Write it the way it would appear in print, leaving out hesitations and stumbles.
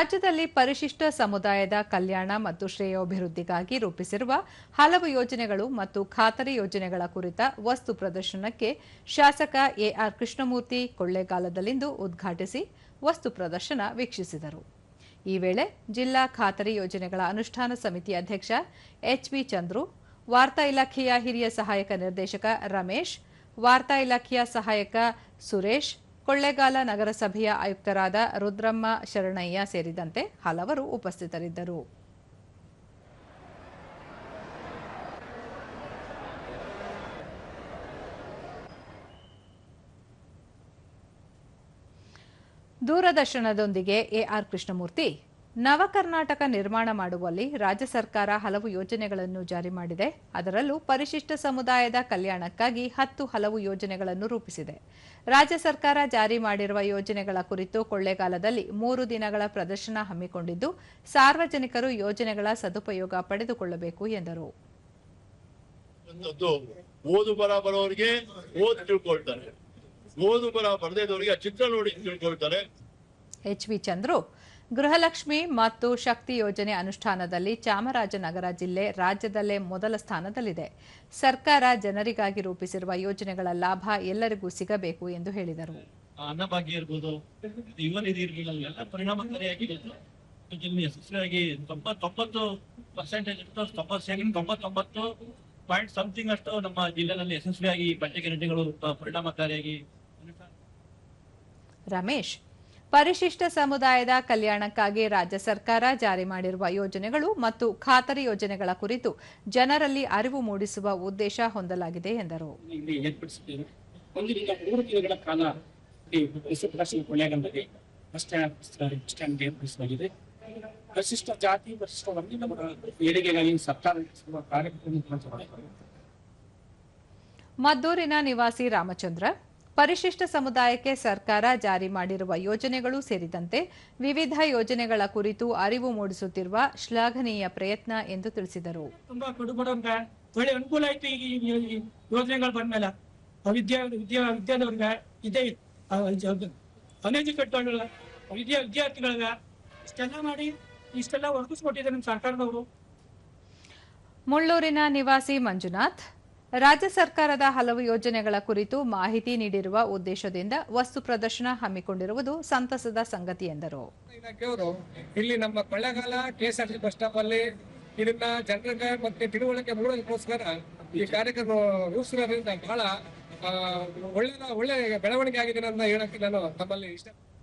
ರಾಜ್ಯದಲ್ಲಿ ಪರಿಶಿಷ್ಟ ಸಮುದಾಯದ ಕಲ್ಯಾಣ ಮತ್ತು ಶ್ರೇಯೋಭಿವೃದ್ಧಿಗಾಗಿ ರೂಪಿಸಿರುವ ಹಲವು ಯೋಜನೆಗಳು ಮತ್ತು ಖಾತರಿ ಯೋಜನೆಗಳ ಕುರಿತ ವಸ್ತು ಪ್ರದರ್ಶನಕ್ಕೆ ಶಾಸಕ ಎಆರ್ ಕೃಷ್ಣಮೂರ್ತಿ ಕೊಳ್ಳೇಗಾಲದಲ್ಲಿಂದು ಉದ್ಘಾಟಿಸಿ ವಸ್ತು ಪ್ರದರ್ಶನ ವೀಕ್ಷಿಸಿದರು. ಈ ವೇಳೆ ಜಿಲ್ಲಾ ಖಾತರಿ ಯೋಜನೆಗಳ ಅನುಷ್ಠಾನ ಸಮಿತಿ ಅಧ್ಯಕ್ಷ ಎಚ್ವಿ ಚಂದ್ರು, ವಾರ್ತಾ ಇಲಾಖೆಯ ಹಿರಿಯ ಸಹಾಯಕ ನಿರ್ದೇಶಕ ರಮೇಶ್, ವಾರ್ತಾ ಇಲಾಖೆಯ ಸಹಾಯಕ ಸುರೇಶ್, ಕೊಳ್ಳೇಗಾಲ ನಗರಸಭೆಯ ಆಯುಕ್ತರಾದ ರುದ್ರಮ್ಮ ಶರಣಯ್ಯ ಸೇರಿದಂತೆ ಹಲವರು ಉಪಸ್ಥಿತರಿದ್ದರು. ದೂರದರ್ಶನದೊಂದಿಗೆ ಎಆರ್ ಕೃಷ್ಣಮೂರ್ತಿ, ನವಕರ್ನಾಟಕ ನಿರ್ಮಾಣ ಮಾಡುವಲ್ಲಿ ರಾಜ್ಯ ಸರ್ಕಾರ ಹಲವು ಯೋಜನೆಗಳನ್ನು ಜಾರಿ ಮಾಡಿದೆ. ಅದರಲ್ಲೂ ಪರಿಶಿಷ್ಟ ಸಮುದಾಯದ ಕಲ್ಯಾಣಕ್ಕಾಗಿ 10 ಹಲವು ಯೋಜನೆಗಳನ್ನು ರೂಪಿಸಿದೆ. ರಾಜ್ಯ ಸರ್ಕಾರ ಜಾರಿ ಮಾಡಿರುವ ಯೋಜನೆಗಳ ಕುರಿತು ಕೊಳ್ಳೇಗಾಲದಲ್ಲಿ 3 ದಿನಗಳ ಪ್ರದರ್ಶನ ಹಮ್ಮಿಕೊಂಡಿದ್ದು, ಸಾರ್ವಜನಿಕರು ಯೋಜನೆಗಳ ಸದುಪಯೋಗ ಪಡೆದುಕೊಳ್ಳಬೇಕು ಎಂದರು. ಓದು ಬರ ಬರೋರಿಗೆ ಓದಿ ತಿಳ್ಕೊಳ್ತಾರೆ, ಓದು ಬರ ಬರದೇದವರಿಗೆ ಚಿತ್ರ ನೋಡಿ ತಿಳ್ಕೊಳ್ತಾರೆ. ಎಚ್ವಿ ಚಂದ್ರು, ಗೃಹಲಕ್ಷ್ಮಿ ಮತ್ತು ಶಕ್ತಿ ಯೋಜನೆ ಅನುಷ್ಠಾನದಲ್ಲಿ ಚಾಮರಾಜನಗರ ಜಿಲ್ಲೆ ರಾಜ್ಯದಲ್ಲೇ ಮೊದಲ ಸ್ಥಾನದಲ್ಲಿದೆ. ಸರ್ಕಾರ ಜನರಿಗಾಗಿ ರೂಪಿಸಿರುವ ಯೋಜನೆಗಳ ಲಾಭ ಎಲ್ಲರಿಗೂ ಸಿಗಬೇಕು ಎಂದು ಹೇಳಿದರು. ಅನ್ನಭಾಗ್ಯ ಇರ್ಬೋದು, ಯುವ ನಿಧಿ ಇರ್ಬೋದು, ಎಲ್ಲ ಪರಿಣಾಮಕಾರಿಯಾಗಿ ಯಶಸ್ವಿಯಾಗಿ 99% ಅಷ್ಟು ನಮ್ಮ ಜಿಲ್ಲೆಯಲ್ಲಿ ಯಶಸ್ವಿಯಾಗಿ ಬಟ್ಟೆ ಗಿರಣಿಗಳು ಪರಿಣಾಮಕಾರಿಯಾಗಿ. ರಮೇಶ್, ಪರಿಶಿಷ್ಟ ಸಮುದಾಯದ ಕಲ್ಯಾಣಕ್ಕಾಗಿ ರಾಜ್ಯ ಸರ್ಕಾರ ಜಾರಿ ಮಾಡಿರುವ ಯೋಜನೆಗಳು ಮತ್ತು ಖಾತರಿ ಯೋಜನೆಗಳ ಕುರಿತು ಜನರಲ್ಲಿ ಅರಿವು ಮೂಡಿಸುವ ಉದ್ದೇಶ ಹೊಂದಲಾಗಿದೆ ಎಂದರು. ಪರಿಶಿಷ್ಟ ಜಾತಿ ಪರಿಶಿಷ್ಟ ವರ್ಗದ ಏಳಿಗೆಗಾಗಿ ಸರ್ಕಾರ ಮದ್ದೂರಿನ ನಿವಾಸಿ ರಾಮಚಂದ್ರ, ಪರಿಶಿಷ್ಟ ಸಮುದಾಯಕ್ಕೆ ಸರ್ಕಾರ ಜಾರಿ ಮಾಡಿರುವ ಯೋಜನೆಗಳು ಸೇರಿದಂತೆ ವಿವಿಧ ಯೋಜನೆಗಳ ಕುರಿತು ಅರಿವು ಮೂಡಿಸುತ್ತಿರುವ ಶ್ಲಾಘನೀಯ ಪ್ರಯತ್ನ ಎಂದು ತಿಳಿಸಿದರು. ತುಂಬಾ ಒಳ್ಳೆ ಅನುಕೂಲ ಆಯ್ತು ಈ ಯೋಜನೆಗಳು ಬಂದ್ಮೇಲೆ. ವಿದ್ಯಾರ್ಥಿಗಳಿಗೆ ಅನ್ಎಜುಕೇಟೆಡ್ ವಿದ್ಯಾರ್ಥಿಗಳಿಗೆ ಇಷ್ಟೆಲ್ಲ ಮಾಡಿ ಇಷ್ಟೆಲ್ಲ ಒದಗಿಸ್ಕೊಟ್ಟಿದ್ದಾರೆ ನಮ್ಮ ಸರ್ಕಾರದವರು. ಮುಳ್ಳೂರಿನ ನಿವಾಸಿ ಮಂಜುನಾಥ್, ರಾಜ್ಯ ಸರ್ಕಾರದ ಹಲವು ಯೋಜನೆಗಳ ಕುರಿತು ಮಾಹಿತಿ ನೀಡಿರುವ ಉದ್ದೇಶದಿಂದ ವಸ್ತು ಪ್ರದರ್ಶನ ಹಮ್ಮಿಕೊಂಡಿರುವುದು ಸಂತಸದ ಸಂಗತಿ ಎಂದರು. ಇಲಾಖೆಯವರು ಇಲ್ಲಿ ನಮ್ಮ ಕೊಳ್ಳೇಗಾಲ ಕೆಎಸ್ಆರ್ಟಿ ಬಸ್ ಸ್ಟಾಪ್ ಅಲ್ಲಿ ಇದನ್ನ ಜನರಿಗೆ ಮತ್ತೆ ತಿಳುವಳಿಕೆ ಮೂಡೋದಕ್ಕೋಸ್ಕರ ಈ ಕಾರ್ಯಕ್ರಮ ರೂಪಿಸಿರೋದ್ರಿಂದ ಬಹಳ ಒಳ್ಳೆ ಬೆಳವಣಿಗೆ ಆಗಿದೆ ಅಂತ ಹೇಳಕ್ಕೆ ನಾನು ತಮ್ಮಲ್ಲಿ ಇಷ್ಟ.